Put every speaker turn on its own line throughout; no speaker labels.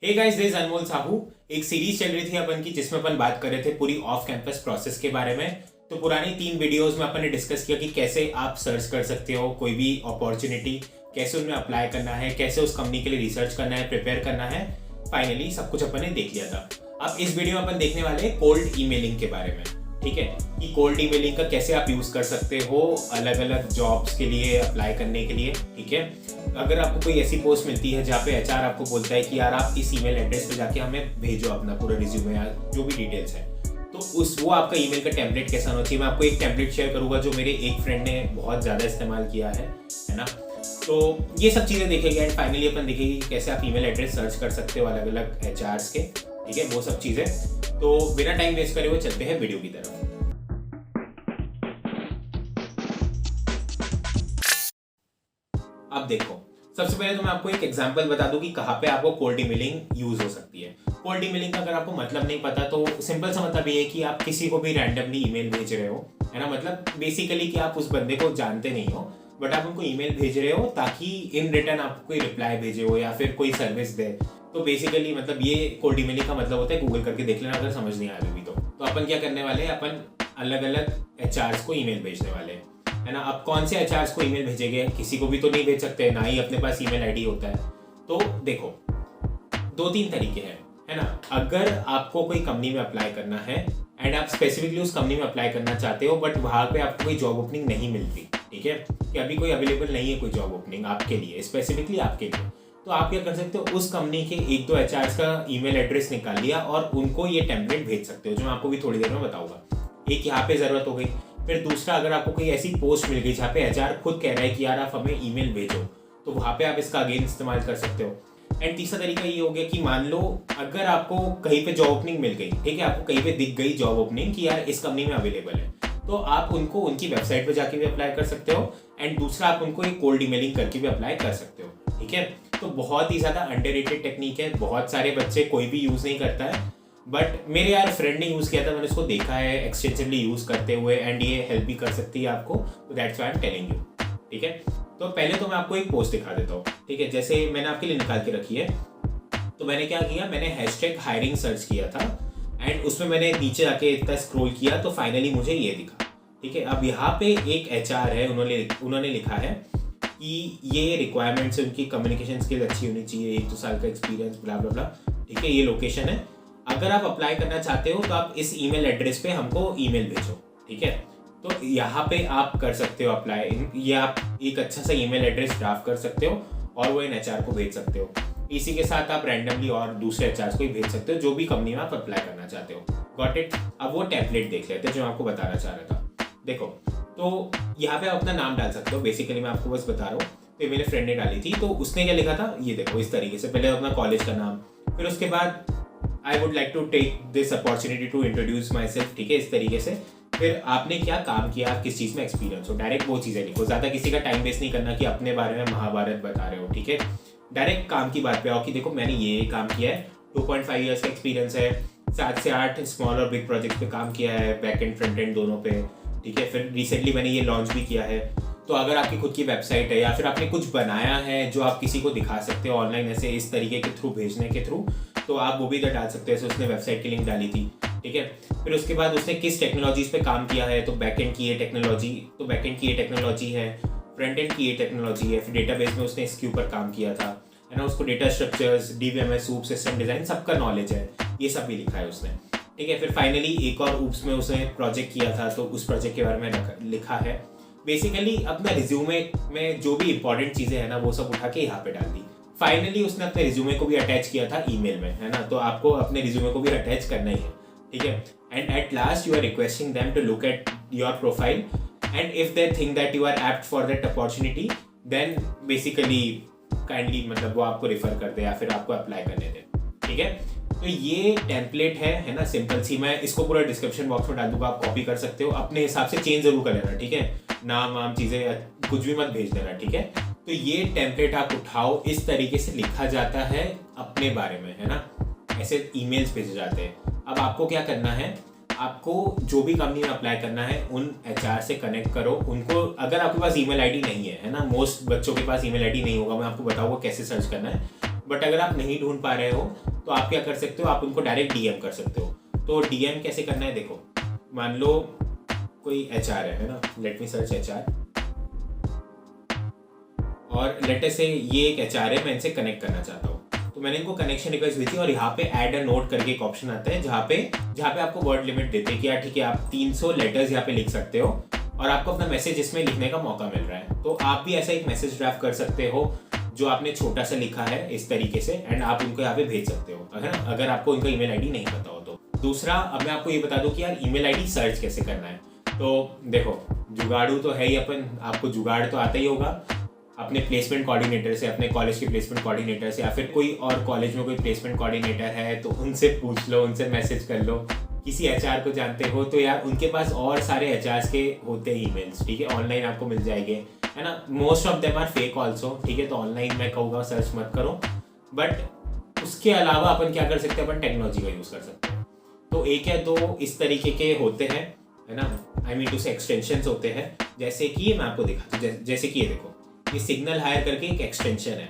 Hey guys, this अनमोल साहू। एक series चल रही थी अपन की जिसमें अपन बात कर रहे थे पूरी ऑफ कैंपस प्रोसेस के बारे में। तो पुरानी 3 वीडियोस में अपन ने डिस्कस किया कि कैसे आप सर्च कर सकते हो कोई भी अपॉर्चुनिटी, कैसे उनमें अप्लाई करना है, कैसे उस कंपनी के लिए रिसर्च करना है, प्रिपेयर करना है। फाइनली सब कुछ अपन ने देख लिया था। अब इस वीडियो में अपन देखने वाले हैं कोल्ड ईमेलिंग के बारे में। ठीक है, कि कोल्ड ईमेलिंग का कैसे आप यूज कर सकते हो अलग अलग जॉब्स के लिए अप्लाई करने के लिए। ठीक है, अगर आपको कोई ऐसी पोस्ट मिलती है जहाँ पे एचआर आपको बोलता है कि यार आप इस ईमेल एड्रेस पे जाके हमें भेजो अपना पूरा रिज्यूमे या जो भी डिटेल्स है, तो वो आपका ईमेल का टेम्पलेट कैसा होना चाहिए। मैं आपको एक टेम्पलेट शेयर करूंगा जो मेरे एक फ्रेंड ने बहुत ज़्यादा इस्तेमाल किया है ना। तो ये सब चीज़ें देखेंगे एंड फाइनली अपन देखेंगे कि कैसे आप ईमेल एड्रेस सर्च कर सकते हो अलग अलग एचआर्स के। ठीक है, वो सब चीज़ें। तो बिना टाइम वेस्ट करे हुए चलते हैं वीडियो की तरफ। अब देखो, सबसे पहले तो मैं आपको एक एग्जांपल बता दूं कि कहाँ पे आपको कोल्ड ईमेलिंग यूज हो सकती है। कोल्ड ईमेलिंग का अगर आपको मतलब नहीं पता तो सिंपल सा मतलब ये है कि आप किसी को भी रैंडमली ईमेल भेज रहे हो, है ना। मतलब बेसिकली कि आप उस बंदे को जानते नहीं हो बट आप उनको ईमेल भेज रहे हो ताकि इन रिटर्न आपको कोई रिप्लाई भेजे हो या फिर कोई सर्विस दे। तो बेसिकली मतलब ये कोल्ड ईमेलिंग का मतलब होता है। गूगल करके देख लेना अगर समझ नहीं आया अभी तो अपन क्या करने वाले हैं, अपन अलग अलग एचआर्स को ईमेल भेजने वाले हैं, है ना। अब कौन से एचआर्स को ईमेल भेजेंगे, किसी को भी तो नहीं भेज सकते, ना ही अपने पास ईमेल आईडी होता है। तो देखो, 2-3 तरीके हैं, है ना। अगर आपको कोई कंपनी में अप्लाई करना है एंड आप स्पेसिफिकली उस कंपनी में अप्लाई करना चाहते हो बट वहां पे आपको कोई जॉब ओपनिंग नहीं मिलती, ठीक है, कि अभी कोई अवेलेबल नहीं है कोई जॉब ओपनिंग आपके लिए, स्पेसिफिकली आपके लिए, तो आप क्या कर सकते हो, उस कंपनी के 1-2 एचआर्स का ईमेल एड्रेस निकाल लिया और उनको ये टेम्पलेट भेज सकते हो जो मैं आपको भी थोड़ी देर में बताऊंगा। एक यहाँ पे जरूरत हो गई। फिर दूसरा, अगर आपको कोई ऐसी पोस्ट मिल गई जहाँ पे एचआर खुद कह रहा है कि यार आप हमें ईमेल भेजो, तो वहाँ पे आप इसका अगेन इस्तेमाल कर सकते हो। एंड तीसरा तरीका ये हो गया कि मान लो अगर आपको कहीं पे जॉब ओपनिंग मिल गई, ठीक है, आपको कहीं पे दिख गई जॉब ओपनिंग कि यार इस कंपनी में अवेलेबल है, तो आप उनको उनकी वेबसाइट पे जाके भी अप्लाई कर सकते हो। एंड दूसरा, आप उनको एक कोल्ड ईमेलिंग करके भी अप्लाई कर सकते हो। ठीक है, तो बहुत ही ज़्यादा अंडररेटेड टेक्निक है, बहुत सारे बच्चे कोई भी यूज़ नहीं करता है बट मेरे यार फ्रेंड ने यूज़ किया था, मैंने उसको देखा है एक्सटेंसिवली यूज़ करते हुए एंड ये हेल्प भी कर सकती है आपको। तो that's why I am telling you. ठीक है, तो पहले तो मैं आपको एक पोस्ट दिखा देता हूँ। ठीक है, जैसे मैंने आपके लिए निकाल के रखी है। तो मैंने क्या किया, मैंने हैशटैग हायरिंग सर्च किया था एंड उसमें मैंने नीचे आके इतना स्क्रॉल किया तो फाइनली मुझे ये दिखा। ठीक है, अब यहाँ पे एक एचआर है, उन्होंने लिखा है कि ये रिक्वायरमेंट्स है उनकी, कम्युनिकेशन स्किल अच्छी होनी चाहिए, 1-2 साल का एक्सपीरियंस, ब्ला ब्ला ब्ला। ठीक है, ये लोकेशन है। अगर आप अप्लाई करना चाहते हो तो आप इस ईमेल एड्रेस पे हमको ईमेल भेजो। ठीक है, तो यहाँ पे आप कर सकते हो अप्लाई। ये आप एक अच्छा सा ईमेल एड्रेस ड्राफ्ट कर सकते हो और वो इन एचआर को भेज सकते हो। इसी के साथ आप रैंडमली और दूसरे एचआर को भी भेज सकते हो जो भी कंपनी में आप अप्लाई करना चाहते हो। Got it. अब वो टेम्पलेट देख लेते हैं जो मैं आपको बताना चाह रहा था। देखो, तो यहाँ पे आप अपना नाम डाल सकते हो। बेसिकली मैं आपको बस बता रहा हूँ। तो ये मेरे फ्रेंड ने डाली थी, तो उसने क्या लिखा था ये देखो इस तरीके से। पहले अपना कॉलेज का नाम, फिर उसके बाद I would like to take this opportunity to introduce myself. ठीक है, इस तरीके से। फिर आपने क्या काम किया, आप किस चीज़ में एक्सपीरियंस हो, डायरेक्ट वो चीज़ें लिखो। ज़्यादा किसी का टाइम वेस्ट नहीं करना कि अपने बारे में महाभारत बता रहे हो। ठीक है, डायरेक्ट काम की बात पे आओ कि देखो मैंने ये काम किया है, 2.5 ईयर्स का एक्सपीरियंस है, 7 से 8 स्मॉल और बिग प्रोजेक्ट पे काम किया है, बैक एंड फ्रंट एंड दोनों पे। ठीक है, फिर रिसेंटली मैंने ये लॉन्च भी किया है। तो अगर आपकी खुद की वेबसाइट है या फिर आपने कुछ बनाया है जो आप किसी को दिखा सकते हो ऑनलाइन, ऐसे इस तरीके के थ्रू, भेजने के थ्रू, तो आप वो भी इधर डाल सकते हो। जैसे उसने वेबसाइट की लिंक डाली थी। ठीक है, फिर उसके बाद उसने किस टेक्नोलॉजीज पे काम किया है, तो बैकएंड की ये टेक्नोलॉजी, तो बैकएंड की ये टेक्नोलॉजी है, फ्रंट एंड की ये टेक्नोलॉजी है, फिर डेटाबेस में उसने इसके ऊपर काम किया था, है ना। उसको डेटा स्ट्रक्चर्स, डीबीएमएस, ऊप, सिस्टम डिजाइन सबका नॉलेज है, ये सब भी लिखा है उसने। ठीक है, फिर फाइनली एक और ऊप्स में उसने प्रोजेक्ट किया था तो उस प्रोजेक्ट के बारे में लिखा है। बेसिकली अपना रिज्यूमे में जो भी इंपॉर्टेंट चीज़ें हैं ना वो सब उठा के यहाँ पे डाल दी। फाइनली उसने अपने रिज्यूमे को भी अटैच किया था ईमेल में, है ना। तो आपको अपने रिज्यूमे को भी अटैच करना ही है। ठीक है, and at last you are requesting them to look at your profile and if they think that you are apt for that opportunity then basically kindly मतलब वो आपको रेफर कर दे या फिर आपको अप्लाई करने दे। ठीक है, तो ये टेम्पलेट है ना, सिंपल सी। मैं इसको पूरा डिस्क्रिप्शन बॉक्स में डाल दूंगा, आप कॉपी कर सकते हो, अपने हिसाब से चेंज जरूर कर लेना। ठीक है, नाम वाम चीज़ें कुछ भी मत भेज देना। ठीक है, तो ये टेम्पलेट आप उठाओ, इस तरीके से लिखा जाता है अपने बारे में, है ना, ऐसे ईमेल्स भेजे जाते हैं। अब आपको क्या करना है, आपको जो भी कंपनी में अप्लाई करना है उन एचआर से कनेक्ट करो उनको। अगर आपके पास ईमेल आईडी नहीं है, है ना, मोस्ट बच्चों के पास ईमेल आईडी नहीं होगा, मैं आपको बताऊंगा कैसे सर्च करना है। बट अगर आप नहीं ढूंढ पा रहे हो तो आप क्या कर सकते हो, आप उनको डायरेक्ट डीएम कर सकते हो। तो डीएम कैसे करना है, देखो मान लो कोई एचआर है ना, लेट मी सर्च एचआर, और लेट से ये एक एचआर है, मैं इनसे कनेक्ट करना चाहता हूँ। तो मैंने इनको कनेक्शन रिक्वेस्ट दी थी और यहाँ पे ऐड अ नोट करके एक ऑप्शन आता है जहाँ पे आपको वर्ड लिमिट देते हैं कि यार ठीक है आप 300 लेटर्स यहाँ पे लिख सकते हो और आपको अपना मैसेज इसमें लिखने का मौका मिल रहा है। तो आप भी ऐसा एक मैसेज ड्राफ्ट कर सकते हो जो आपने छोटा सा लिखा है इस तरीके से, एंड आप उनको यहाँ पे भेज सकते हो अगर आपको उनका ईमेल आईडी नहीं पता हो तो। दूसरा, अब मैं आपको ये बता दूं कि यार ईमेल आईडी सर्च कैसे करना है। तो देखो जुगाड़ू तो है ही अपन, आपको जुगाड़ तो आता ही होगा अपने प्लेसमेंट कोऑर्डिनेटर से, अपने कॉलेज के प्लेसमेंट कोऑर्डिनेटर से, या फिर कोई और कॉलेज में कोई प्लेसमेंट कोऑर्डिनेटर है तो उनसे पूछ लो, उनसे मैसेज कर लो। किसी एचआर को जानते हो तो यार उनके पास और सारे एचआर के होते हैं ईमेल्स, ठीक है, ऑनलाइन आपको मिल जाएंगे, है ना। Most of them are fake also, ठीक है, तो ऑनलाइन मैं कहूँगा सर्च मत करो। बट उसके अलावा अपन क्या कर सकते हैं, अपन टेक्नोलॉजी का यूज़ कर सकते हैं। तो एक या दो इस तरीके के होते हैं, है ना, आई मीन टू से एक्सटेंशंस होते हैं। जैसे कि मैं आपको दिखाता हूँ, जैसे कि ये देखो, ये सिग्नल हायर करके एक एक्सटेंशन है,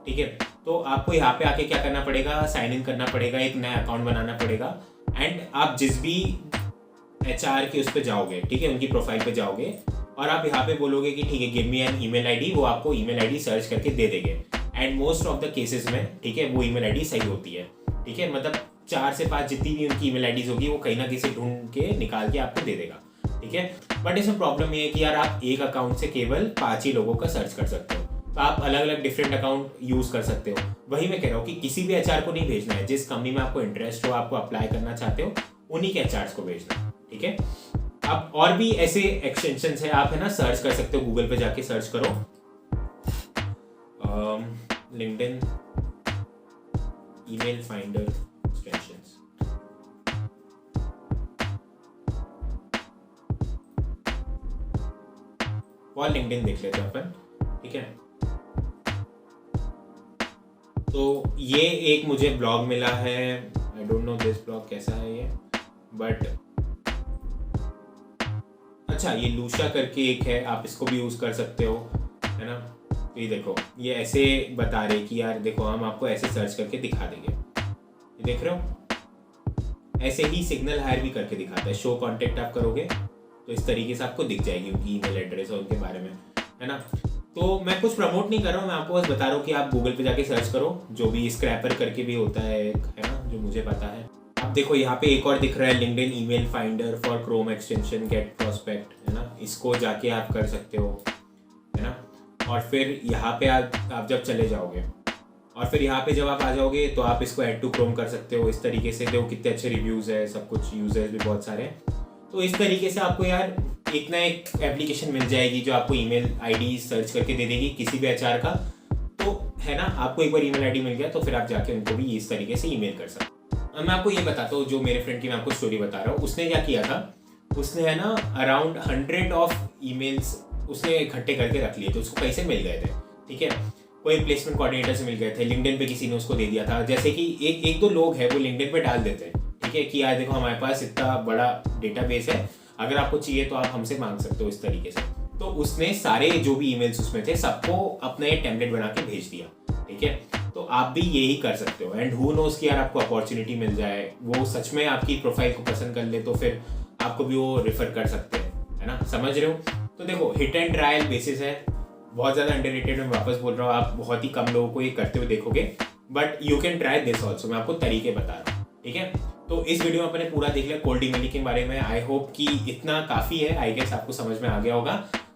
ठीक है। तो आपको यहाँ पे आके क्या करना पड़ेगा, साइन इन करना पड़ेगा, एक नया अकाउंट बनाना पड़ेगा, एंड आप जिस भी एचआर के उस पर जाओगे, ठीक है, उनकी प्रोफाइल पे जाओगे और आप यहाँ पे बोलोगे कि ठीक है give me an email ID, वो आपको ईमेल आईडी सर्च करके दे देंगे। And most of the cases में, ठीक है, वो ईमेल आईडी सही होती है, ठीक है, मतलब 4 से 5 जितनी भी उनकी ईमेल आईडीज होगी वो कहीं ना कहीं ढूंढ के निकाल के आपको दे देगा, ठीक है। बट इसमें प्रॉब्लम ये है कि यार आप एक अकाउंट से केवल 5 ही लोगों का सर्च कर सकते हो, तो आप अलग अलग डिफरेंट अकाउंट यूज कर सकते हो। वही मैं कह रहा हूँ कि किसी भी एचआर को नहीं भेजना है, जिस कंपनी में आपको इंटरेस्ट हो, आपको अप्लाई करना चाहते हो, उन्हीं के एचआर्स को भेजना है, ठीक है। अब और भी ऐसे एक्सटेंशंस है, आप है ना सर्च कर सकते हो, गूगल पे जाके सर्च करो लिंक्डइन ईमेल फाइंडर एक्सटेंशंस, और लिंक्डइन देख लेते हैं अपन, ठीक है। तो ये एक मुझे ब्लॉग मिला है, I don't know this blog कैसा है ये, बट अच्छा ये लूशा करके एक है, आप इसको भी यूज कर सकते हो, है ना। तो ये देखो, ये ऐसे बता रहे कि यार देखो हम आपको ऐसे सर्च करके दिखा देंगे, ये देख रहे हो, ऐसे ही सिग्नल हायर भी करके दिखाता है। शो कॉन्टेक्ट आप करोगे तो इस तरीके से आपको दिख जाएगी उनकी ईमेल एड्रेस और उनके बारे में, है ना। तो मैं कुछ प्रमोट नहीं कर रहा हूँ, मैं आपको बस बता रहा हूँ कि आप गूगल पे जाके सर्च करो, जो भी स्क्रैपर करके भी होता है ना, जो मुझे पता है। अब देखो यहाँ पे एक और दिख रहा है, LinkedIn email finder for Chrome extension Get Prospect, है ना, इसको जाके आप कर सकते हो, है ना। और फिर यहाँ पे आप जब चले जाओगे और फिर यहाँ पे जब आप आ जाओगे तो आप इसको ऐड टू क्रोम कर सकते हो। इस तरीके से देखो कितने अच्छे रिव्यूज़ है, सब कुछ, यूजर्स भी बहुत सारे हैं। तो इस तरीके से आपको यार एक ना एक एप्लीकेशन मिल जाएगी जो आपको ईमेल आईडी सर्च करके दे देगी किसी भी एचआर का, तो है ना, आपको एक बार ईमेल आईडी मिल गया तो फिर आप जाके उनको भी इस तरीके से ईमेल कर सकते हो। मैं आपको ये बताता हूँ, जो मेरे फ्रेंड की मैं आपको स्टोरी बता रहा हूँ, उसने क्या किया था, उसने है ना अराउंड 100 ऑफ ईमेल्स उसने इकट्ठे करके रख लिए थे, उसको कैसे मिल गए थे, ठीक है, कोई प्लेसमेंट कोऑर्डिनेटर से मिल गए थे, लिंक्डइन पे किसी ने उसको दे दिया था। जैसे कि एक दो लोग हैं वो लिंक्डइन पे डाल देते हैं, ठीक है, कि यार देखो हमारे पास इतना बड़ा डेटाबेस है, अगर आपको चाहिए तो आप हमसे मांग सकते हो, इस तरीके से। तो उसने सारे जो भी ईमेल्स उसमें थे सबको अपना एक टेम्पलेट बना के भेज दिया, ठीक है। तो आप भी यही कर सकते हो, एंड हु नोस कि यार आपको अपॉर्चुनिटी मिल जाए, वो सच में आपकी प्रोफाइल को पसंद कर ले तो फिर आपको भी वो रेफर कर सकते हैं, है ना, समझ रहे हो। तो देखो हिट एंड ट्रायल बेसिस है, बहुत ज़्यादा अंडररेटेड, मैं वापस बोल रहा हूँ, आप बहुत ही कम लोगों को ये करते हुए देखोगे, but you can try this also. मैं आपको तरीके बता रहा हूँ, ठीक है। तो इस वीडियो में अपने पूरा देख लिया कोल्ड ईमेलिंग के बारे में। आई होप कि इतना काफ़ी है, आई गेस आपको समझ में आ गया होगा।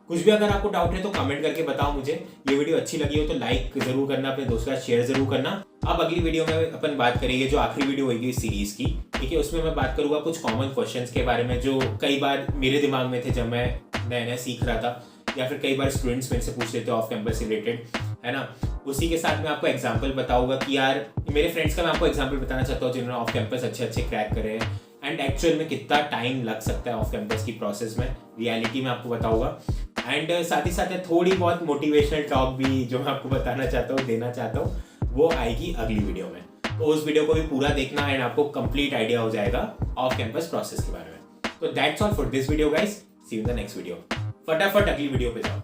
कुछ भी अगर आपको डाउट है तो कमेंट करके बताओ मुझे। ये वीडियो अच्छी लगी हो तो लाइक जरूर करना, अपने दोस्तों का शेयर जरूर करना। अब अगली वीडियो में अपन बात करेंगे, जो आखिरी वीडियो होगी इस सीरीज की, ठीक है, उसमें मैं बात करूंगा कुछ कॉमन क्वेश्चंस के बारे में जो कई बार मेरे दिमाग में थे जब मैं नया नया सीख रहा था, या फिर कई बार स्टूडेंट्स मेरे से पूछ लेते ऑफ कैंपस रिलेटेड, है ना। उसी के साथ मैं आपको एग्जाम्पल बताऊंगा कि यार मेरे फ्रेंड्स का मैं आपको एग्जाम्पल बताना चाहता हूँ जिन्होंने ऑफ कैंपस अच्छे अच्छे क्रैक करे हैं, एंड एक्चुअल में कितना टाइम लग सकता है ऑफ कैंपस की प्रोसेस में, रियलिटी में आपको बताऊंगा। एंड साथ ही साथ थोड़ी बहुत मोटिवेशनल टॉक भी जो मैं आपको बताना चाहता हूँ, देना चाहता हूँ, वो आएगी अगली वीडियो में। तो उस वीडियो को भी पूरा देखना एंड आपको कंप्लीट आइडिया हो जाएगा ऑफ कैंपस प्रोसेस के बारे में। तो that's all for this video guys, see you in the next video. फटाफट अगली वीडियो पे जाओ।